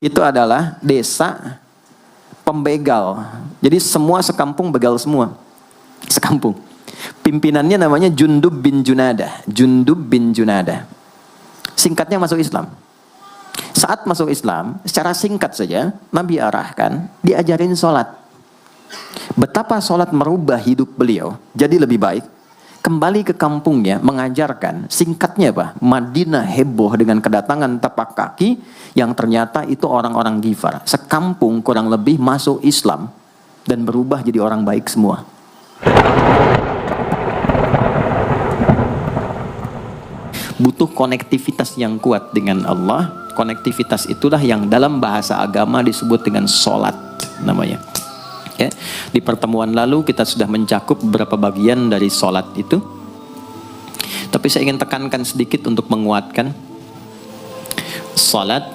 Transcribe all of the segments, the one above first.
itu adalah desa pembegal. Jadi semua sekampung begal semua. Sekampung. Pimpinannya namanya Jundub bin Junadah. Jundub bin Junadah. Singkatnya masuk Islam. Saat masuk Islam, secara singkat saja, Nabi arahkan, diajarin sholat. Betapa sholat merubah hidup beliau, jadi lebih baik. Kembali ke kampungnya, mengajarkan, singkatnya apa? Madinah heboh dengan kedatangan tapak kaki, yang ternyata itu orang-orang Ghifar. Sekampung kurang lebih masuk Islam, dan berubah jadi orang baik semua. Butuh konektivitas yang kuat dengan Allah. Konektivitas itulah yang dalam bahasa agama disebut dengan sholat namanya. Ya. Di pertemuan lalu kita sudah mencakup beberapa bagian dari sholat itu. Tapi saya ingin tekankan sedikit untuk menguatkan. Sholat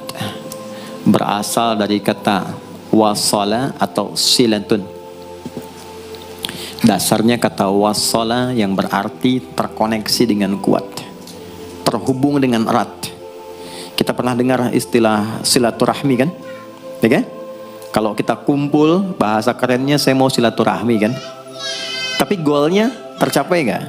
berasal dari kata wasala atau silatun. Dasarnya kata wasala yang berarti terkoneksi dengan kuat, terhubung dengan erat. Kita pernah dengar istilah silaturahmi kan? Ya kan? Kalau kita kumpul, bahasa kerennya saya mau silaturahmi kan? Tapi goalnya tercapai nggak?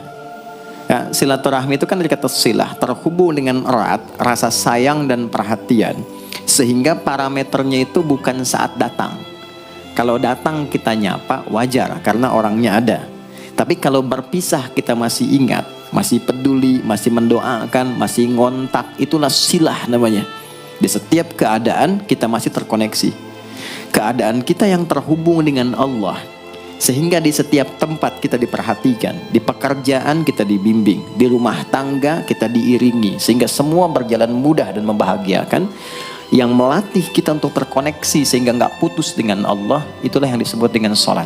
Ya, silaturahmi itu kan dari kata silah, terhubung dengan erat, rasa sayang dan perhatian. Sehingga parameternya itu bukan saat datang. Kalau datang kita nyapa, wajar karena orangnya ada. Tapi kalau berpisah kita masih ingat, masih peduli, masih mendoakan, masih ngontak, itulah silah namanya. Di setiap keadaan kita masih terkoneksi. Keadaan kita yang terhubung dengan Allah, sehingga di setiap tempat kita diperhatikan, di pekerjaan kita dibimbing, di rumah tangga kita diiringi, sehingga semua berjalan mudah dan membahagiakan. Yang melatih kita untuk terkoneksi sehingga nggak putus dengan Allah, itulah yang disebut dengan sholat.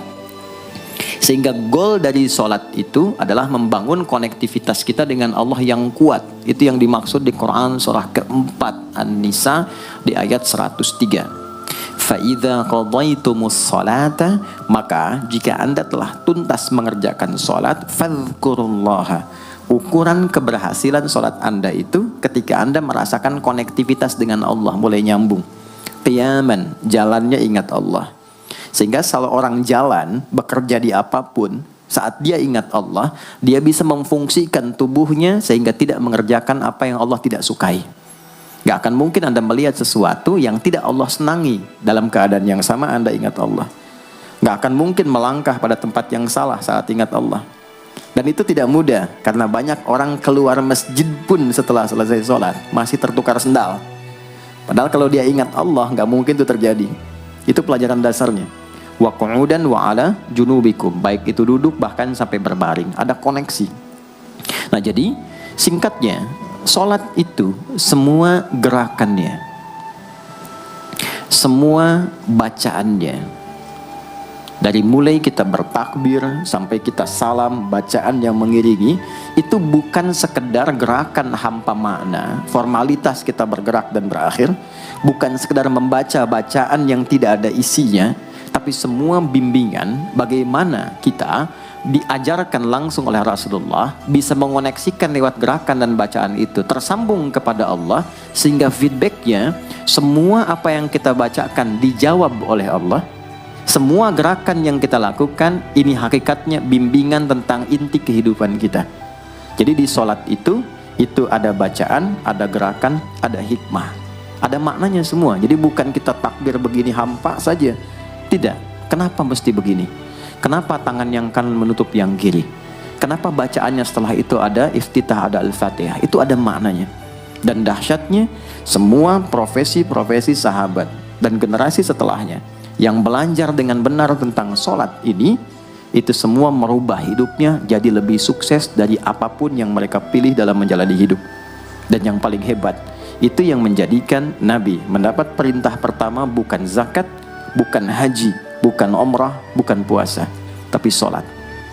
Sehingga goal dari sholat itu adalah membangun konektivitas kita dengan Allah yang kuat. Itu yang dimaksud di Quran surah keempat An-Nisa di ayat 103. Fa'idha qadaytumus sholata, maka jika anda telah tuntas mengerjakan sholat, fadhkurullaha. Ukuran keberhasilan sholat anda itu ketika anda merasakan konektivitas dengan Allah mulai nyambung. Qiyaman, jalannya ingat Allah. Sehingga kalau orang jalan, bekerja di apapun, saat dia ingat Allah, dia bisa memfungsikan tubuhnya sehingga tidak mengerjakan apa yang Allah tidak sukai. Gak akan mungkin anda melihat sesuatu yang tidak Allah senangi dalam keadaan yang sama anda ingat Allah. Gak akan mungkin melangkah pada tempat yang salah saat ingat Allah. Dan itu tidak mudah, karena banyak orang keluar masjid pun setelah selesai sholat masih tertukar sendal. Padahal kalau dia ingat Allah, gak mungkin itu terjadi. Itu pelajaran dasarnya. Wa qu'udan wa ala junubikum, baik itu duduk bahkan sampai berbaring, ada koneksi. Nah jadi singkatnya, sholat itu semua gerakannya, semua bacaannya, dari mulai kita bertakbir sampai kita salam, bacaan yang mengiringi, itu bukan sekedar gerakan hampa makna, formalitas kita bergerak dan berakhir, bukan sekedar membaca bacaan yang tidak ada isinya, tapi semua bimbingan bagaimana kita diajarkan langsung oleh Rasulullah bisa mengoneksikan lewat gerakan dan bacaan itu tersambung kepada Allah, sehingga feedbacknya semua apa yang kita bacakan dijawab oleh Allah. Semua gerakan yang kita lakukan ini hakikatnya bimbingan tentang inti kehidupan kita. Jadi di sholat itu ada bacaan, ada gerakan, ada hikmah, ada maknanya semua. Jadi bukan kita takbir begini hampa saja. Tidak. Kenapa mesti begini? Kenapa tangan yang kanan menutup yang kiri? Kenapa bacaannya setelah itu ada iftitah, ada al-fatihah? Itu ada maknanya. Dan dahsyatnya semua profesi-profesi sahabat dan generasi setelahnya yang belajar dengan benar tentang sholat ini, itu semua merubah hidupnya jadi lebih sukses dari apapun yang mereka pilih dalam menjalani hidup. Dan yang paling hebat, itu yang menjadikan Nabi mendapat perintah pertama bukan zakat, bukan haji, bukan umrah, bukan puasa, tapi sholat.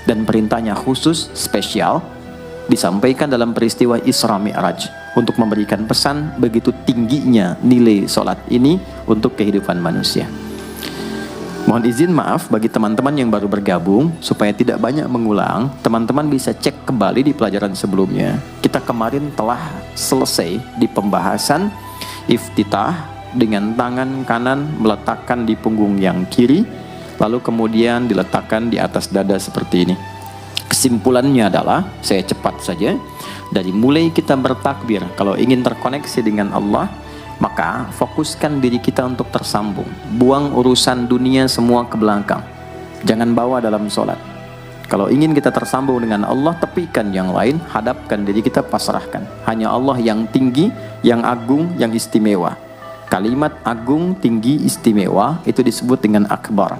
Dan perintahnya khusus, spesial, disampaikan dalam peristiwa Isra Mi'raj untuk memberikan pesan begitu tingginya nilai sholat ini untuk kehidupan manusia. Mohon izin maaf bagi teman-teman yang baru bergabung, supaya tidak banyak mengulang, teman-teman bisa cek kembali di pelajaran sebelumnya. Kita kemarin telah selesai di pembahasan iftitah, dengan tangan kanan meletakkan di punggung yang kiri, lalu kemudian diletakkan di atas dada seperti ini. Kesimpulannya adalah, saya cepat saja, dari mulai kita bertakbir, kalau ingin terkoneksi dengan Allah, maka fokuskan diri kita untuk tersambung. Buang urusan dunia semua ke belakang. Jangan bawa dalam sholat. Kalau ingin kita tersambung dengan Allah, tepikan yang lain, hadapkan diri kita, pasrahkan. Hanya Allah yang tinggi, yang agung, yang istimewa. Kalimat agung, tinggi, istimewa itu disebut dengan akbar.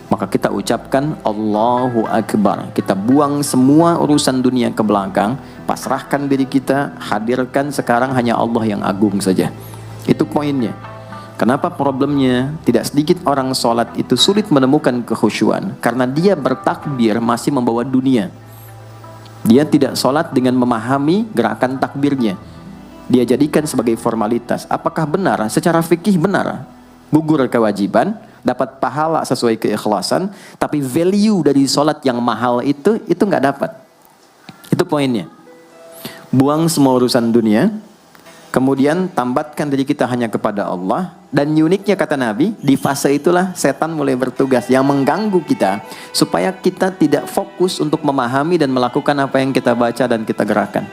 Maka kita ucapkan Allahu Akbar. Kita buang semua urusan dunia ke belakang, pasrahkan diri kita, hadirkan sekarang hanya Allah yang agung saja. Itu poinnya. Kenapa problemnya? Tidak sedikit orang sholat itu sulit menemukan kekhusyuan, karena dia bertakbir masih membawa dunia. Dia tidak sholat dengan memahami gerakan takbirnya. Dia jadikan sebagai formalitas. Apakah benar? Secara fikih benar. Gugur kewajiban, dapat pahala sesuai keikhlasan, tapi value dari sholat yang mahal itu nggak dapat. Itu poinnya. Buang semua urusan dunia, kemudian tambatkan diri kita hanya kepada Allah. Dan uniknya kata Nabi, di fase itulah setan mulai bertugas yang mengganggu kita, supaya kita tidak fokus untuk memahami dan melakukan apa yang kita baca dan kita gerakan.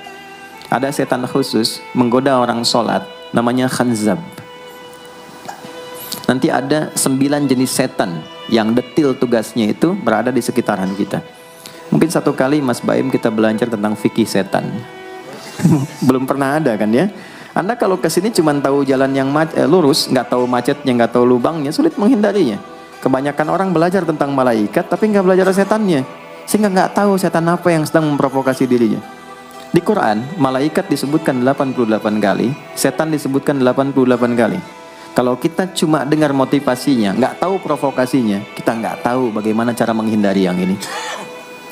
Ada setan khusus menggoda orang sholat, namanya khanzab. Nanti ada 9 jenis setan yang detil tugasnya itu berada di sekitaran kita. Mungkin satu kali Mas Baim kita belajar tentang fikih setan. Belum pernah ada kan ya? Anda kalau kesini cuma tahu jalan yang lurus, nggak tahu macetnya, nggak tahu lubangnya, sulit menghindarinya. Kebanyakan orang belajar tentang malaikat tapi nggak belajar setannya, sehingga nggak tahu setan apa yang sedang memprovokasi dirinya. Di Quran, malaikat disebutkan 88 kali, setan disebutkan 88 kali. Kalau kita cuma dengar motivasinya, nggak tahu provokasinya, kita nggak tahu bagaimana cara menghindari yang ini.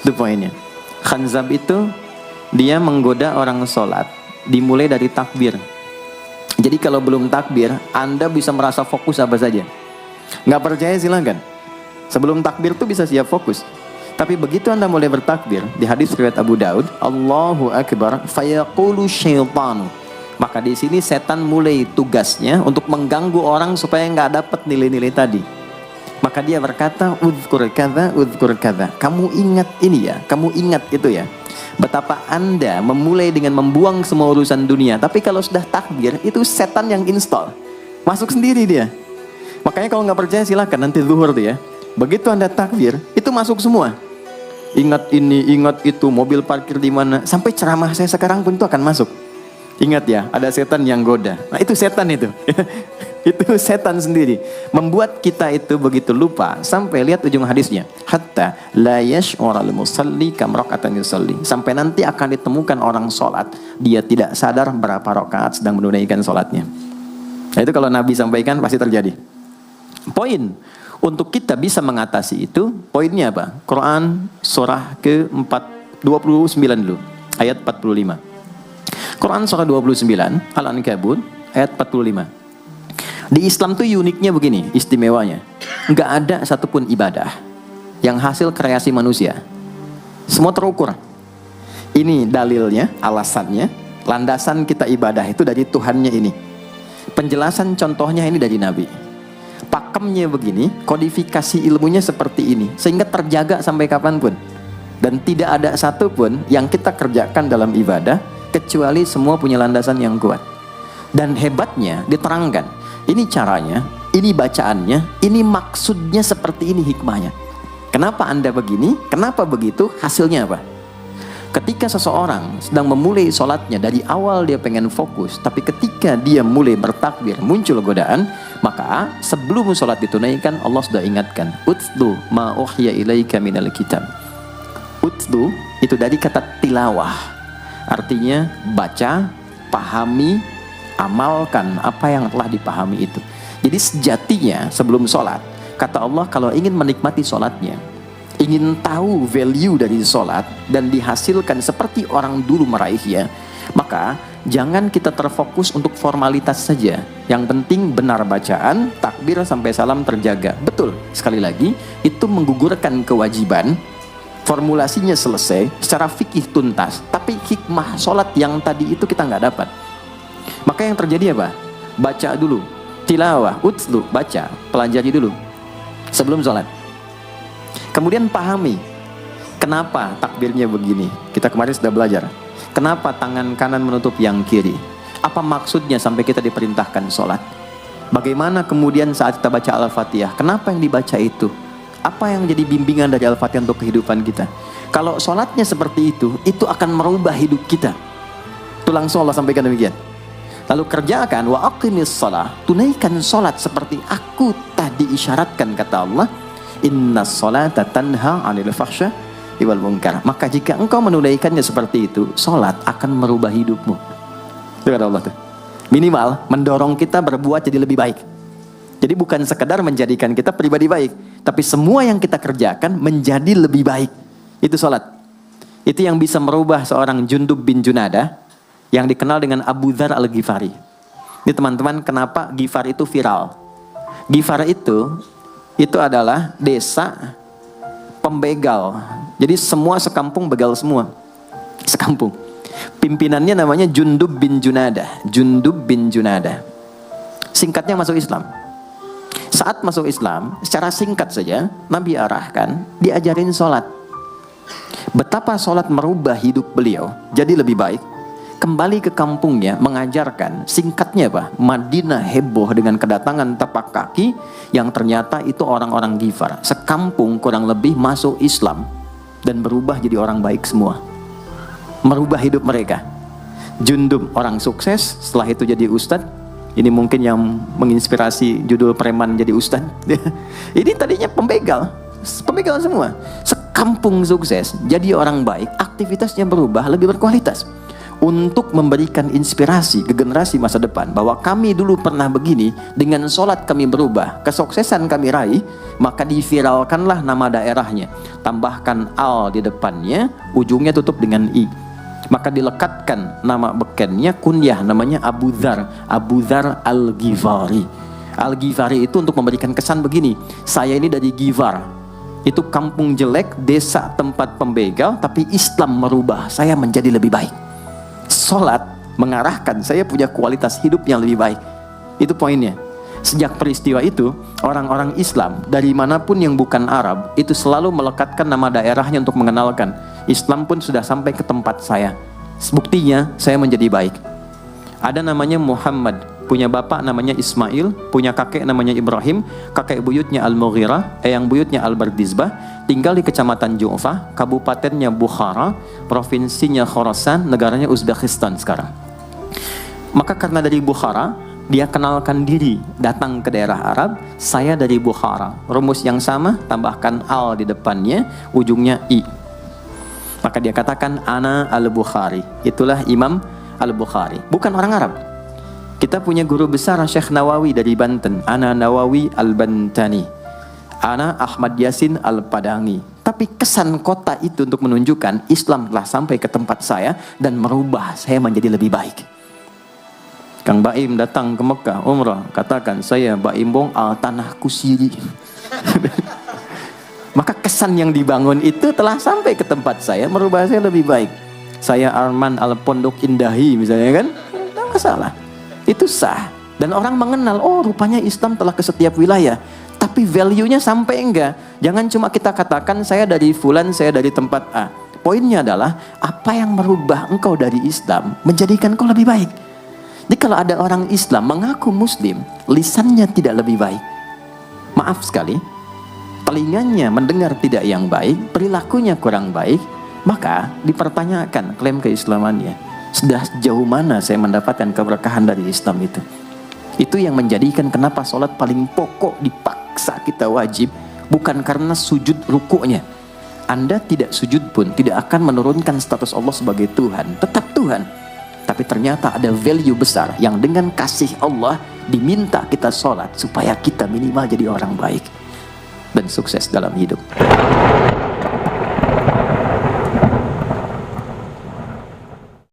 Itu poinnya. Khanzab itu, dia menggoda orang sholat, dimulai dari takbir. Jadi kalau belum takbir, Anda bisa merasa fokus apa saja. Nggak percaya silahkan. Sebelum takbir tuh bisa siap fokus. Tapi begitu Anda mulai bertakbir, di hadis riwayat Abu Daud, Allahu Akbar, fayaqulu syaitanu. Maka di sini setan mulai tugasnya untuk mengganggu orang supaya nggak dapat nilai-nilai tadi. Maka dia berkata, udhkur kadza. Kamu ingat ini ya, kamu ingat itu ya. Betapa Anda memulai dengan membuang semua urusan dunia. Tapi kalau sudah takbir, itu setan yang install. Masuk sendiri dia. Makanya kalau nggak percaya silahkan nanti zuhur tuh ya. Begitu Anda takbir, itu masuk semua. Ingat ini, ingat itu, mobil parkir di mana. Sampai ceramah saya sekarang pun itu akan masuk. Ingat ya, ada setan yang goda. Nah itu setan itu. Itu setan sendiri. Membuat kita itu begitu lupa. Sampai lihat ujung hadisnya. Hatta la yash'ural musalli kam raka'atan yusalli. Sampai nanti akan ditemukan orang sholat, dia tidak sadar berapa rakaat sedang menunaikan sholatnya. Nah itu kalau Nabi sampaikan pasti terjadi. Poin untuk kita bisa mengatasi itu, poinnya apa? Quran surah ke-29 dulu. Ayat 45. Quran surah 29 Al-Ankabut ayat 45. Di Islam tuh uniknya begini, istimewanya. Nggak ada satupun ibadah yang hasil kreasi manusia. Semua terukur. Ini dalilnya, alasannya, landasan kita ibadah itu dari Tuhannya ini. Penjelasan contohnya ini dari Nabi. Pakemnya begini, kodifikasi ilmunya seperti ini, sehingga terjaga sampai kapanpun. Dan tidak ada satupun yang kita kerjakan dalam ibadah kecuali semua punya landasan yang kuat. Dan hebatnya diterangkan, ini caranya, ini bacaannya, ini maksudnya seperti ini hikmahnya. Kenapa Anda begini? Kenapa begitu? Hasilnya apa? Ketika seseorang sedang memulai sholatnya, dari awal dia pengen fokus, tapi ketika dia mulai bertakbir muncul godaan, maka sebelum sholat ditunaikan Allah sudah ingatkan, utlu ma uhya ilaika minal kitab. Utlu itu dari kata tilawah, artinya baca, pahami, amalkan apa yang telah dipahami itu. Jadi sejatinya sebelum sholat, kata Allah, kalau ingin menikmati sholatnya, ingin tahu value dari sholat dan dihasilkan seperti orang dulu meraihnya, maka jangan kita terfokus untuk formalitas saja. Yang penting benar bacaan, takbir sampai salam terjaga. Betul, sekali lagi itu menggugurkan kewajiban. Formulasinya selesai, secara fikih tuntas, tapi hikmah sholat yang tadi itu kita nggak dapat. Maka yang terjadi apa? Baca dulu, tilawah, utlu, baca, pelajari dulu sebelum sholat. Kemudian pahami kenapa takbirnya begini. Kita kemarin sudah belajar. Kenapa tangan kanan menutup yang kiri? Apa maksudnya sampai kita diperintahkan sholat? Bagaimana kemudian saat kita baca Al-Fatihah? Kenapa yang dibaca itu? Apa yang jadi bimbingan dari Al-Fatihah untuk kehidupan kita? Kalau sholatnya seperti itu akan merubah hidup kita. Itu langsung Allah sampaikan demikian. Lalu kerjakan wa aqimis shalah, tunaikan sholat seperti aku tadi isyaratkan, kata Allah, innas sholata tanha 'anil fahsya wal munkar. Maka jika engkau menunaikannya seperti itu, sholat akan merubah hidupmu. Itu kata Allah tuh. Minimal mendorong kita berbuat jadi lebih baik. Jadi bukan sekedar menjadikan kita pribadi baik, tapi semua yang kita kerjakan menjadi lebih baik. Itu sholat. Itu yang bisa merubah seorang Jundub bin Junadah yang dikenal dengan Abu Dzar Al-Ghifari. Ini teman-teman, kenapa Ghifar itu viral? Ghifar itu adalah desa pembegal. Jadi semua sekampung begal semua. Sekampung. Pimpinannya namanya Jundub bin Junadah. Jundub bin Junadah. Singkatnya masuk Islam. Saat masuk Islam, secara singkat saja, Nabi arahkan, diajarin sholat. Betapa sholat merubah hidup beliau jadi lebih baik. Kembali ke kampungnya mengajarkan, singkatnya apa? Madinah heboh dengan kedatangan tapak kaki yang ternyata itu orang-orang Ghifar. Sekampung kurang lebih masuk Islam dan berubah jadi orang baik semua. Merubah hidup mereka. Jundub orang sukses, setelah itu jadi ustadz. Ini mungkin yang menginspirasi judul preman jadi ustadz. Ini tadinya pembegal semua. Sekampung sukses, jadi orang baik, aktivitasnya berubah lebih berkualitas. Untuk memberikan inspirasi ke generasi masa depan bahwa kami dulu pernah begini, dengan sholat kami berubah, kesuksesan kami raih, maka diviralkanlah nama daerahnya, tambahkan al di depannya, ujungnya tutup dengan i, maka dilekatkan nama bekennya, kunyah namanya Abu Dzar Al-Ghifari. Al-Ghifari itu untuk memberikan kesan begini, saya ini dari Ghifar, itu kampung jelek, desa tempat pembegal, tapi Islam merubah saya menjadi lebih baik. Sholat mengarahkan saya punya kualitas hidup yang lebih baik. Itu poinnya. Sejak peristiwa itu, orang-orang Islam dari manapun yang bukan Arab itu selalu melekatkan nama daerahnya untuk mengenalkan Islam pun sudah sampai ke tempat saya. Buktinya saya menjadi baik. Ada namanya Muhammad, punya bapak namanya Ismail, punya kakek namanya Ibrahim, kakek buyutnya Al-Mughirah, eyang buyutnya Al-Bardizbah, tinggal di kecamatan Ju'fah, kabupatennya Bukhara, provinsinya Khorasan, negaranya Uzbekistan sekarang. Maka karena dari Bukhara, dia kenalkan diri, datang ke daerah Arab, saya dari Bukhara. Rumus yang sama, tambahkan al di depannya, ujungnya i. Maka dia katakan ana al-Bukhari. Itulah Imam Al-Bukhari, bukan orang Arab. Kita punya guru besar Syekh Nawawi dari Banten, ana Nawawi Al-Bantani, ana Ahmad Yasin Al-Padangi. Tapi kesan kota itu untuk menunjukkan Islam telah sampai ke tempat saya dan merubah saya menjadi lebih baik. Kang Baim datang ke Mekah umrah, katakan saya Baim Bong al tanah kusiri. Maka kesan yang dibangun itu telah sampai ke tempat saya, merubah saya lebih baik. Saya Arman al Pondok Indahi misalnya kan, tidak masalah. Itu sah. Dan orang mengenal, oh rupanya Islam telah ke setiap wilayah. Tapi value-nya sampai enggak. Jangan cuma kita katakan saya dari fulan, saya dari tempat A. Poinnya adalah, apa yang merubah engkau dari Islam menjadikan engkau lebih baik. Jadi kalau ada orang Islam mengaku Muslim, lisannya tidak lebih baik, maaf sekali, telinganya mendengar tidak yang baik, perilakunya kurang baik, maka dipertanyakan klaim keislamannya. Sudah sejauh mana saya mendapatkan keberkahan dari Islam itu? Itu yang menjadikan kenapa sholat paling pokok dipaksa kita wajib, bukan karena sujud rukuknya. Anda tidak sujud pun tidak akan menurunkan status Allah sebagai Tuhan, tetap Tuhan. Tapi ternyata ada value besar yang dengan kasih Allah diminta kita sholat supaya kita minimal jadi orang baik dan sukses dalam hidup.